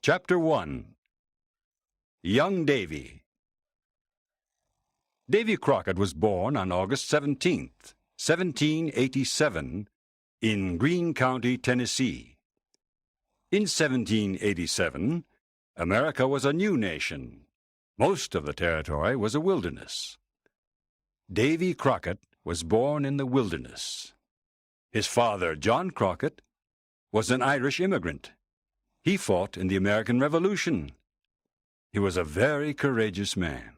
Chapter 1. Young Davy. Davy Crockett was born on August 17th, 1787, in Greene County, Tennessee. In 1787, America was a new nation. Most of the territory was a wilderness. Davy Crockett was born in the wilderness. His father, John Crockett, was an Irish immigrant. He fought in the American Revolution. He was a very courageous man.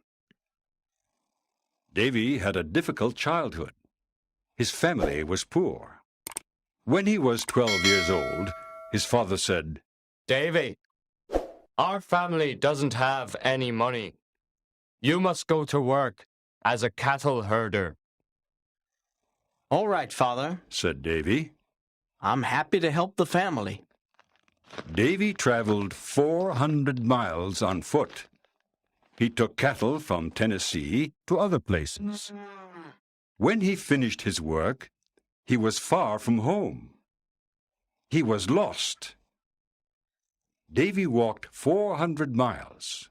Davy had a difficult childhood. His family was poor. When he was 12 years old, his father said, "Davy, our family doesn't have any money. You must go to work as a cattle herder." "All right, Father," said Davy. "I'm happy to help the family." Davy traveled 400 miles on foot. He took cattle from Tennessee to other places. When he finished his work, he was far from home. He was lost. Davy walked 400 miles.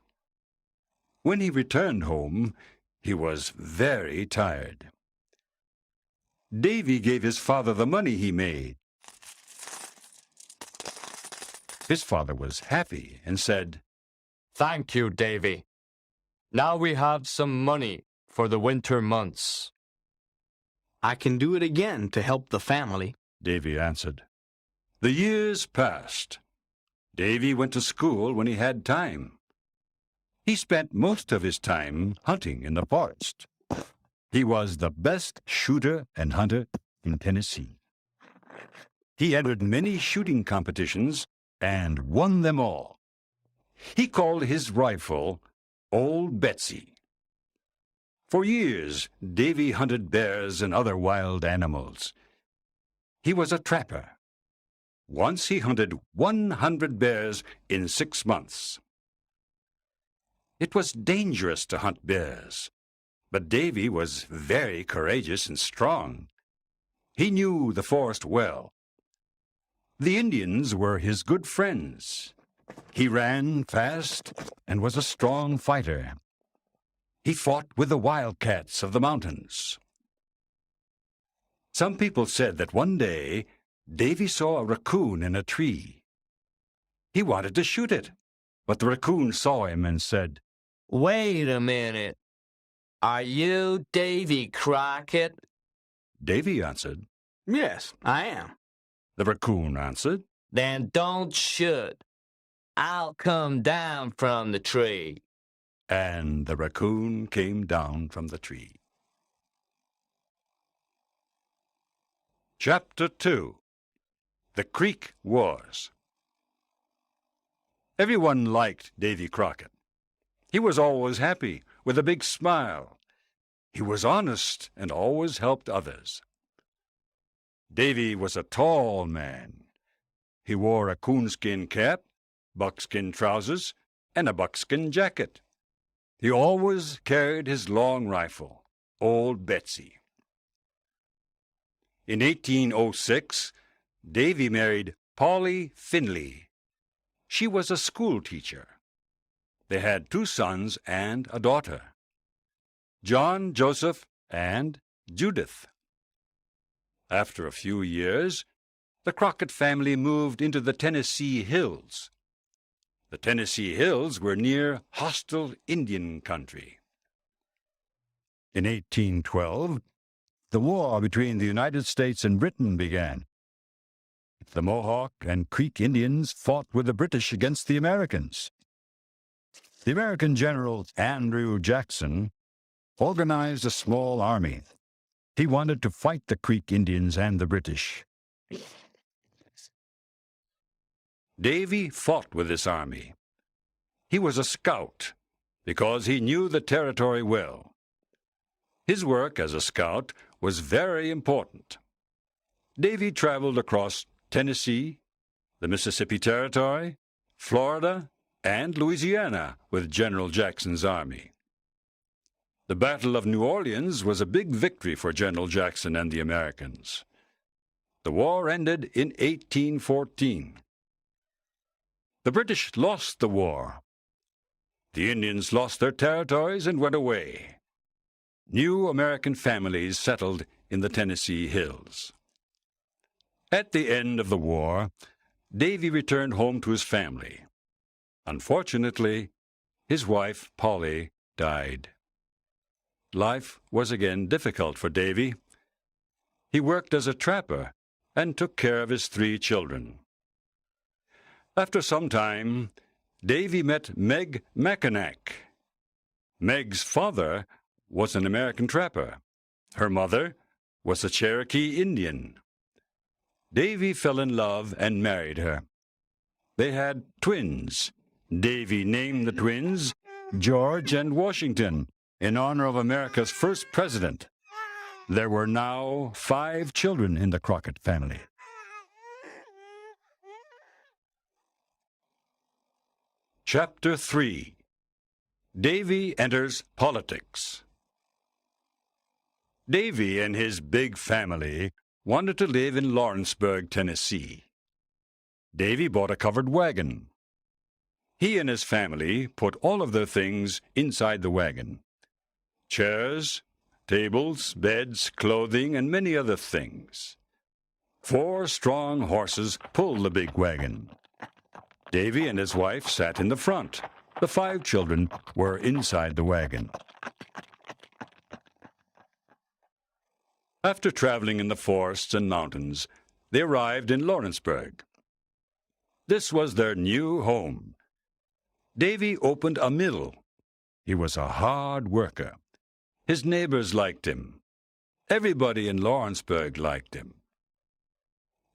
When he returned home, he was very tired. Davy gave his father the money he made. His father was happy and said, "Thank you, Davy. Now we have some money for the winter months." "I can do it again to help the family," Davy answered. The years passed. Davy went to school when he had time. He spent most of his time hunting in the forest. He was the best shooter and hunter in Tennessee. He entered many shooting competitions and won them all. He called his rifle Old Betsy. For years, Davy hunted bears and other wild animals. He was a trapper. Once he hunted 100 bears in 6 months. It was dangerous to hunt bears, but Davy was very courageous and strong. He knew the forest well. The Indians were his good friends. He ran fast and was a strong fighter. He fought with the wildcats of the mountains. Some people said that one day Davy saw a raccoon in a tree. He wanted to shoot it, but the raccoon saw him and said, "Wait a minute. Are you Davy Crockett?" Davy answered. "Yes, I am." The raccoon answered, "Then don't shoot. I'll come down from the tree." And the raccoon came down from the tree. Chapter 2. The Creek Wars. Everyone liked Davy Crockett. He was always happy, with a big smile. He was honest and always helped others. Davy was a tall man. He wore a coonskin cap, buckskin trousers, and a buckskin jacket. He always carried his long rifle, Old Betsy. In 1806, Davy married Polly Finley. She was a school teacher. They had 2 sons and a daughter, John, Joseph, and Judith. After a few years, the Crockett family moved into the Tennessee Hills. The Tennessee Hills were near hostile Indian country. In 1812, the war between the United States and Britain began. The Mohawk and Creek Indians fought with the British against the Americans. The American General Andrew Jackson organized a small army. He wanted to fight the Creek Indians and the British. Davy fought with this army. He was a scout because he knew the territory well. His work as a scout was very important. Davy traveled across Tennessee, the Mississippi Territory, Florida, and Louisiana with General Jackson's army. The Battle of New Orleans was a big victory for General Jackson and the Americans. The war ended in 1814. The British lost the war. The Indians lost their territories and went away. New American families settled in the Tennessee hills. At the end of the war, Davy returned home to his family. Unfortunately, his wife, Polly, died. Life was again difficult for Davy. He worked as a trapper and took care of his 3 children. After some time, Davy met Meg Mackinac. Meg's father was an American trapper. Her mother was a Cherokee Indian. Davy fell in love and married her. They had twins. Davy named the twins George and Washington in honor of America's first president. There were now 5 children in the Crockett family. Chapter 3. Davy enters politics. Davy and his big family wanted to live in Lawrenceburg, Tennessee. Davy bought a covered wagon. He and his family put all of their things inside the wagon: chairs, tables, beds, clothing, and many other things. 4 strong horses pulled the big wagon. Davy and his wife sat in the front. The 5 children were inside the wagon. After traveling in the forests and mountains, they arrived in Lawrenceburg. This was their new home. Davy opened a mill. He was a hard worker. His neighbors liked him. Everybody in Lawrenceburg liked him.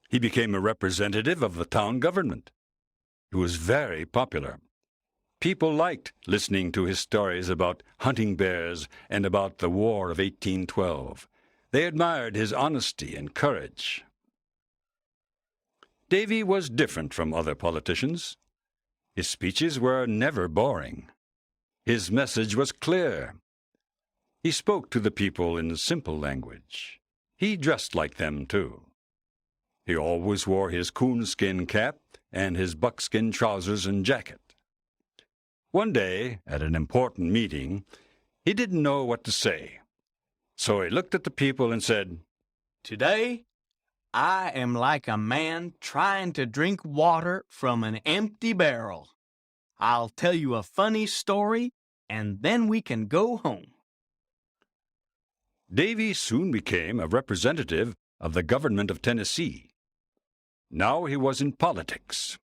He became a representative of the town government. He was very popular. People liked listening to his stories about hunting bears and about the War of 1812. They admired his honesty and courage. Davy was different from other politicians. His speeches were never boring. His message was clear. He spoke to the people in simple language. He dressed like them, too. He always wore his coonskin cap and his buckskin trousers and jacket. One day, at an important meeting, he didn't know what to say. So he looked at the people and said, Today, I am like a man trying to drink water from an empty barrel. I'll tell you a funny story, and then we can go home. Davy soon became a representative of the government of Tennessee. Now he was in politics.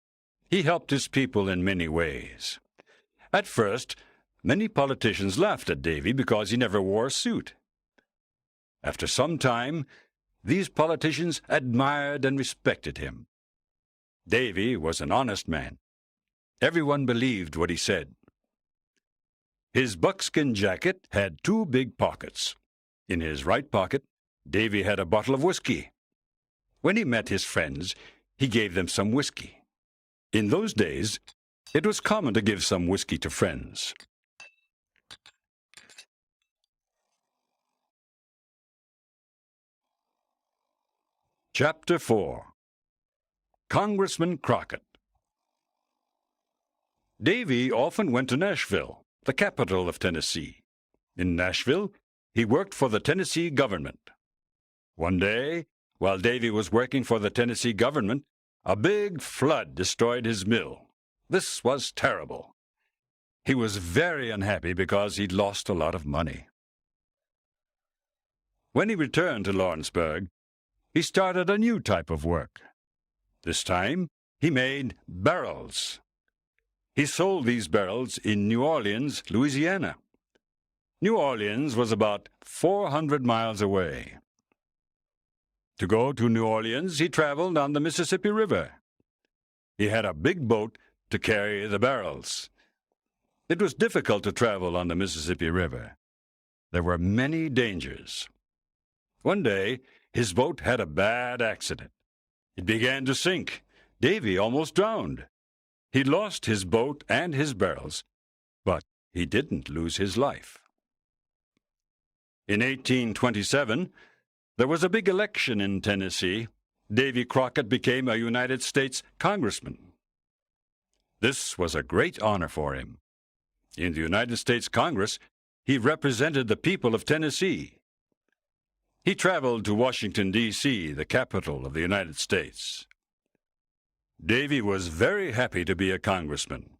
He helped his people in many ways. At first, many politicians laughed at Davy because he never wore a suit. After some time, these politicians admired and respected him. Davy was an honest man. Everyone believed what he said. His buckskin jacket had 2 big pockets. In his right pocket, Davy had a bottle of whisky. When he met his friends, he gave them some whisky. In those days, it was common to give some whisky to friends. Chapter 4. Congressman Crockett. Davy often went to Nashville, the capital of Tennessee. In Nashville, he worked for the Tennessee government. One day, while Davy was working for the Tennessee government, a big flood destroyed his mill. This was terrible. He was very unhappy because he'd lost a lot of money. When he returned to Lawrenceburg, he started a new type of work. This time, he made barrels. He sold these barrels in New Orleans, Louisiana. New Orleans was about 400 miles away. To go to New Orleans, he traveled on the Mississippi River. He had a big boat to carry the barrels. It was difficult to travel on the Mississippi River. There were many dangers. One day, his boat had a bad accident. It began to sink. Davy almost drowned. He lost his boat and his barrels, but he didn't lose his life. In 1827, there was a big election in Tennessee. Davy Crockett became a United States Congressman. This was a great honor for him. In the United States Congress, he represented the people of Tennessee. He traveled to Washington, D.C., the capital of the United States. Davy was very happy to be a congressman.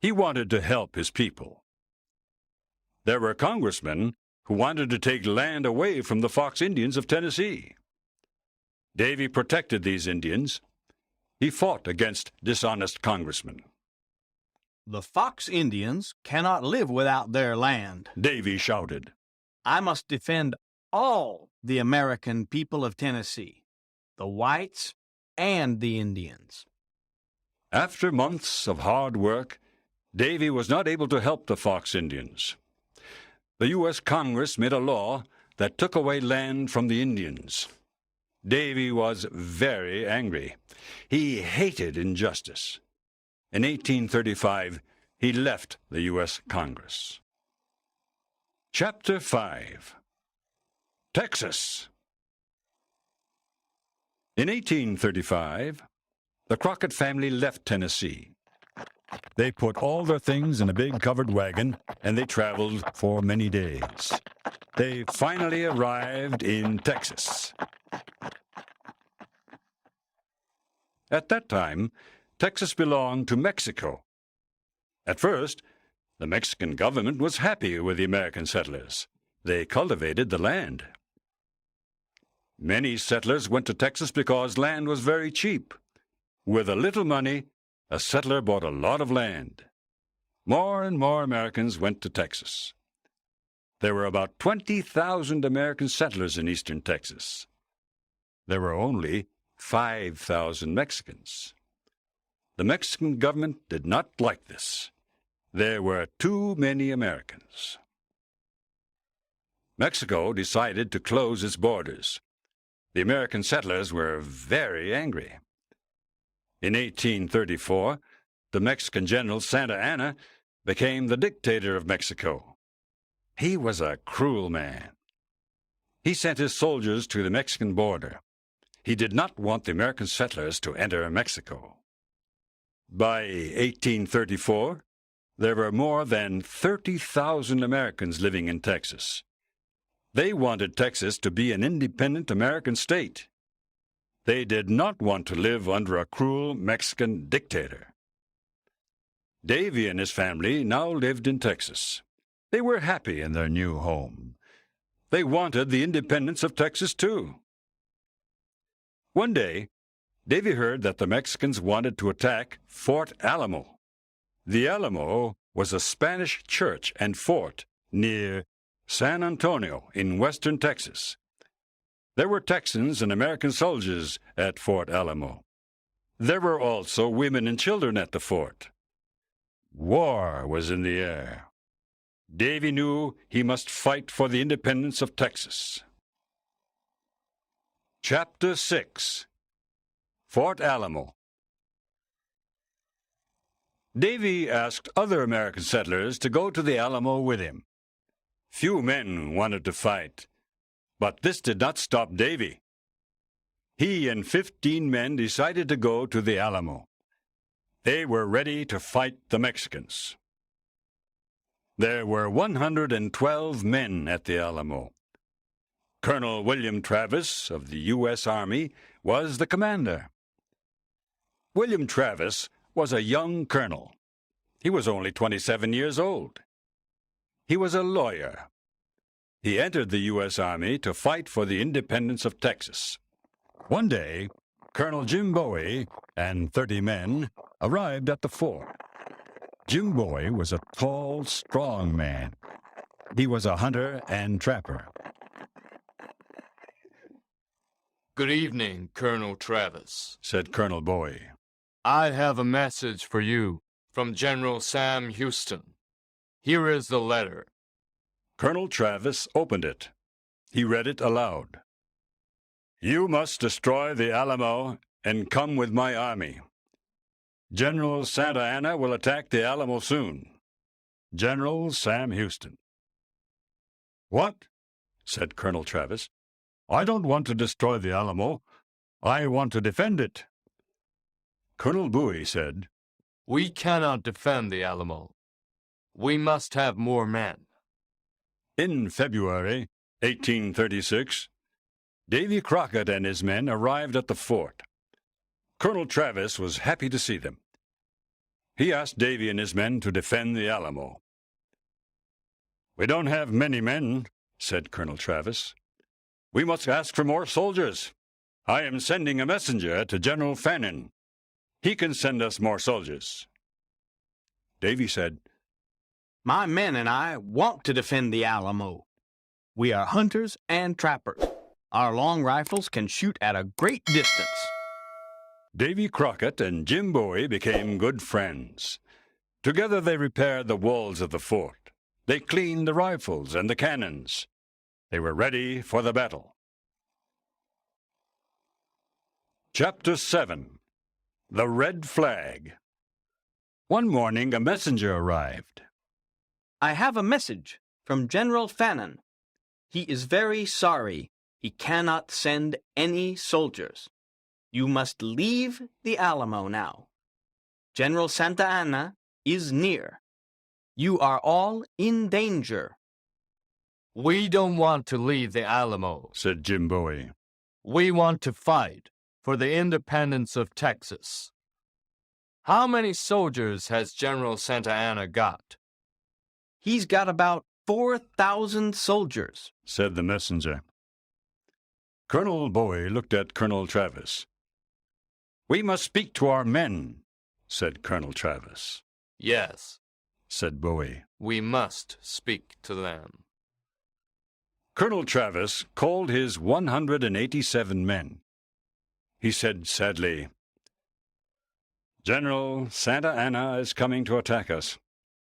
He wanted to help his people. There were congressmen who wanted to take land away from the Fox Indians of Tennessee. Davy protected these Indians. He fought against dishonest congressmen. The Fox Indians cannot live without their land. Davy shouted. I must defend all the American people of Tennessee, the whites and the Indians. After months of hard work, Davy was not able to help the Fox Indians. The U.S. Congress made a law that took away land from the Indians. Davy was very angry. He hated injustice. In 1835, he left the U.S. Congress. Chapter 5. Texas. In 1835, the Crockett family left Tennessee. They put all their things in a big covered wagon, and they traveled for many days. They finally arrived in Texas. At that time, Texas belonged to Mexico. At first, the Mexican government was happy with the American settlers. They cultivated the land. Many settlers went to Texas because land was very cheap. With a little money, a settler bought a lot of land. More and more Americans went to Texas. There were about 20,000 American settlers in eastern Texas. There were only 5,000 Mexicans. The Mexican government did not like this. There were too many Americans. Mexico decided to close its borders. The American settlers were very angry. In 1834, the Mexican general Santa Anna became the dictator of Mexico. He was a cruel man. He sent his soldiers to the Mexican border. He did not want the American settlers to enter Mexico. By 1834, there were more than 30,000 Americans living in Texas. They wanted Texas to be an independent American state. They did not want to live under a cruel Mexican dictator. Davy and his family now lived in Texas. They were happy in their new home. They wanted the independence of Texas, too. One day, Davy heard that the Mexicans wanted to attack Fort Alamo. The Alamo was a Spanish church and fort near San Antonio in western Texas. There were Texans and American soldiers at Fort Alamo. There were also women and children at the fort. War was in the air. Davy knew he must fight for the independence of Texas. Chapter 6. Fort Alamo. Davy asked other American settlers to go to the Alamo with him. Few men wanted to fight, but this did not stop Davy. He and 15 men decided to go to the Alamo. They were ready to fight the Mexicans. There were 112 men at the Alamo. Colonel William Travis of the U.S. Army was the commander. William Travis was a young colonel. He was only 27 years old. He was a lawyer. He entered the U.S. Army to fight for the independence of Texas. One day, Colonel Jim Bowie and 30 men arrived at the fort. Jim Bowie was a tall, strong man. He was a hunter and trapper. Good evening, Colonel Travis, said Colonel Bowie. I have a message for you from General Sam Houston. Here is the letter. Colonel Travis opened it. He read it aloud. You must destroy the Alamo and come with my army. General Santa Anna will attack the Alamo soon. General Sam Houston. What? Said Colonel Travis. I don't want to destroy the Alamo. I want to defend it. Colonel Bowie said, We cannot defend the Alamo. We must have more men. In February 1836, Davy Crockett and his men arrived at the fort. Colonel Travis was happy to see them. He asked Davy and his men to defend the Alamo. "We don't have many men," said Colonel Travis. "We must ask for more soldiers. I am sending a messenger to General Fannin. He can send us more soldiers." Davy said, My men and I want to defend the Alamo. We are hunters and trappers. Our long rifles can shoot at a great distance. Davy Crockett and Jim Bowie became good friends. Together they repaired the walls of the fort. They cleaned the rifles and the cannons. They were ready for the battle. Chapter 7. The Red Flag. One morning a messenger arrived. I have a message from General Fannin. He is very sorry he cannot send any soldiers. You must leave the Alamo now. General Santa Anna is near. You are all in danger. We don't want to leave the Alamo, Said Jim Bowie. We want to fight for the independence of Texas. How many soldiers has General Santa Anna got? He's got about 4,000 soldiers. Said the messenger. Colonel Bowie looked at Colonel Travis. We must speak to our men, said Colonel Travis. Yes, Said Bowie. we must speak to them. Colonel Travis called his 187 men. He said sadly, General Santa Anna is coming to attack us.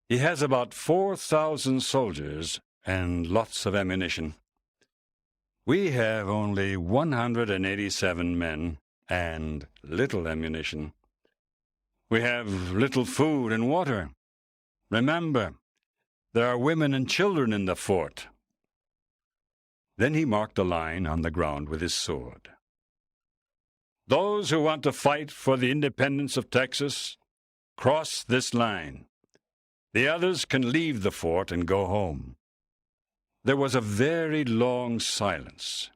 He has about 4,000 soldiers and lots of ammunition. We have only 187 men and little ammunition. We have little food and water. Remember, there are women and children in the fort. Then he marked a line on the ground with his sword. Those who want to fight for the independence of Texas, cross this line. The others can leave the fort and go home. There was a very long silence.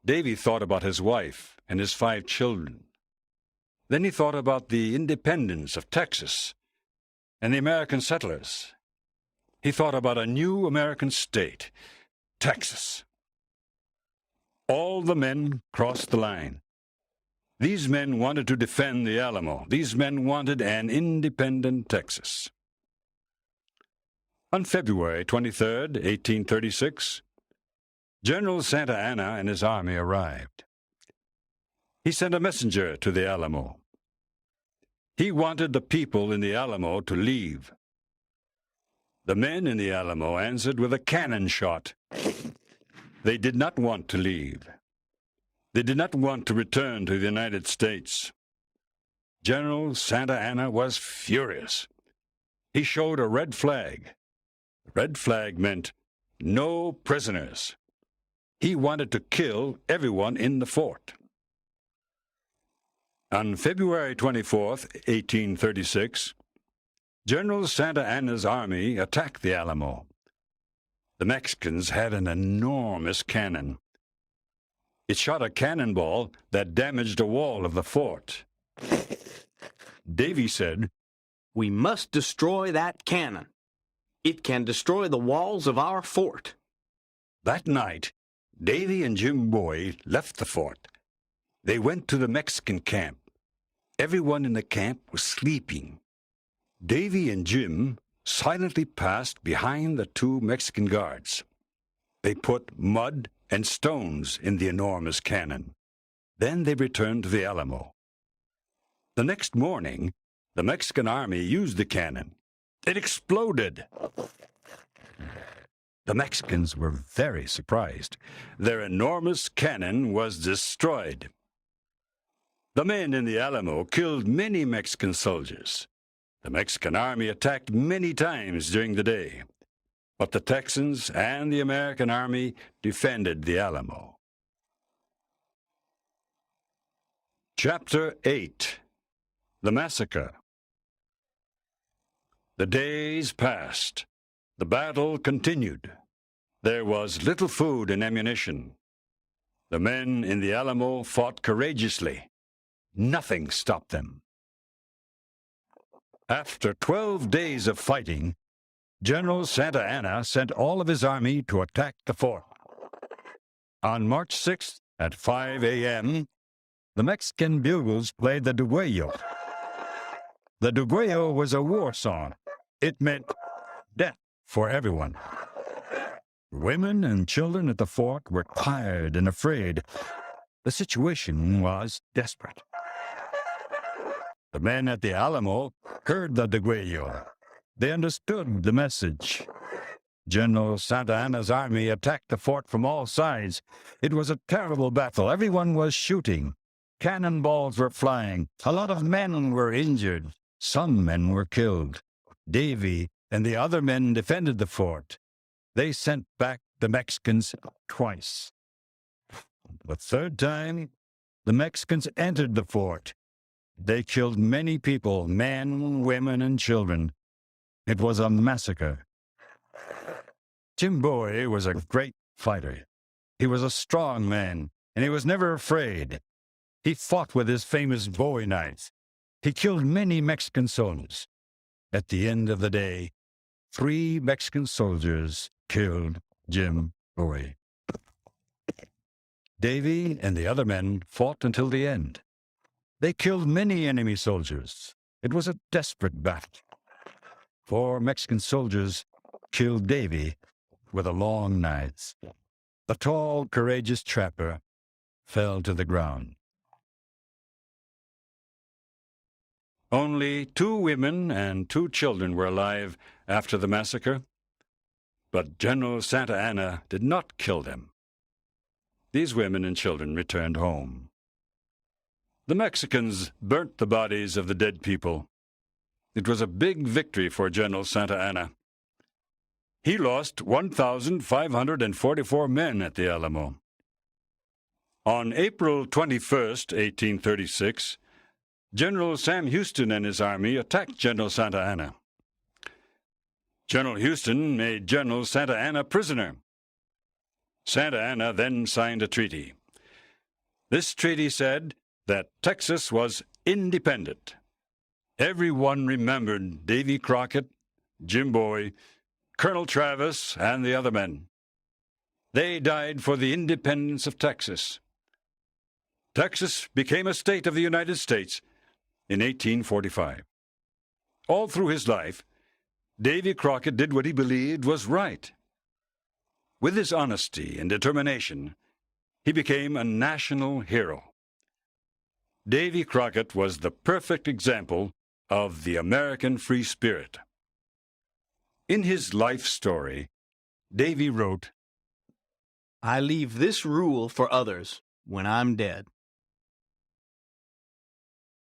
Davy thought about his wife and his 5 children. Then he thought about the independence of Texas and the American settlers. He thought about a new American state, Texas. All the men crossed the line. These men wanted to defend the Alamo. These men wanted an independent Texas. On February 23, 1836, General Santa Anna and his army arrived. He sent a messenger to the Alamo. He wanted the people in the Alamo to leave. The men in the Alamo answered with a cannon shot. They did not want to leave. They did not want to return to the United States. General Santa Anna was furious. He showed a red flag. The red flag meant no prisoners. He wanted to kill everyone in the fort. On February 24, 1836, General Santa Anna's army attacked the Alamo. The Mexicans had an enormous cannon. It shot a cannonball that damaged a wall of the fort. Davy said, We must destroy that cannon. It can destroy the walls of our fort. That night, Davy and Jim Bowie left the fort. They went to the Mexican camp. Everyone in the camp was sleeping. Davy and Jim silently passed behind the 2 Mexican guards. They put mud and stones in the enormous cannon. Then they returned to the Alamo. The next morning, the Mexican army used the cannon. It exploded. The Mexicans were very surprised. Their enormous cannon was destroyed. The men in the Alamo killed many Mexican soldiers. The Mexican army attacked many times during the day, but the Texans and the American army defended the Alamo. Chapter 8. The Massacre. The days passed. The battle continued. There was little food and ammunition. The men in the Alamo fought courageously. Nothing stopped them. After 12 days of fighting, General Santa Anna sent all of his army to attack the fort. On March 6th at 5 a.m., the Mexican bugles played the duguello. The duguello was a war song. It meant death for everyone. Women and children at the fort were tired and afraid. The situation was desperate. The men at the Alamo heard the duguello. They understood the message. General Santa Anna's army attacked the fort from all sides. It was a terrible battle. Everyone was shooting. Cannonballs were flying. A lot of men were injured. Some men were killed. Davy and the other men defended the fort. They sent back the Mexicans twice. The third time, the Mexicans entered the fort. They killed many people, men, women, and children. It was a massacre. Boy was a great fighter. He was a strong man, and he was never afraid. He fought with his famous Bowie knife. He killed many Mexican soldiers. At the end of the day, 3 Mexican soldiers killed Bowie. Davy and the other men fought until the end. They killed many enemy soldiers. It was a desperate battle. 4 Mexican soldiers killed Davy with a long knife. The tall, courageous trapper fell to the ground. Only 2 women and 2 children were alive after the massacre, but General Santa Anna did not kill them. These women and children returned home. The Mexicans burnt the bodies of the dead people. It was a big victory for General Santa Anna. He lost 1,544 men at the Alamo. On April 21st, 1836, General Sam Houston and his army attacked General Santa Anna. General Houston made General Santa Anna prisoner. Santa Anna then signed a treaty. This treaty said that Texas was independent. Everyone remembered Davy Crockett, Bowie, Colonel Travis, and the other men. They died for the independence of Texas. Texas became a state of the United States in 1845. All through his life, Davy Crockett did what he believed was right. With his honesty and determination, he became a national hero. Davy Crockett was the perfect example of the American free spirit. In his life story, Davy wrote, I leave this rule for others when I'm dead.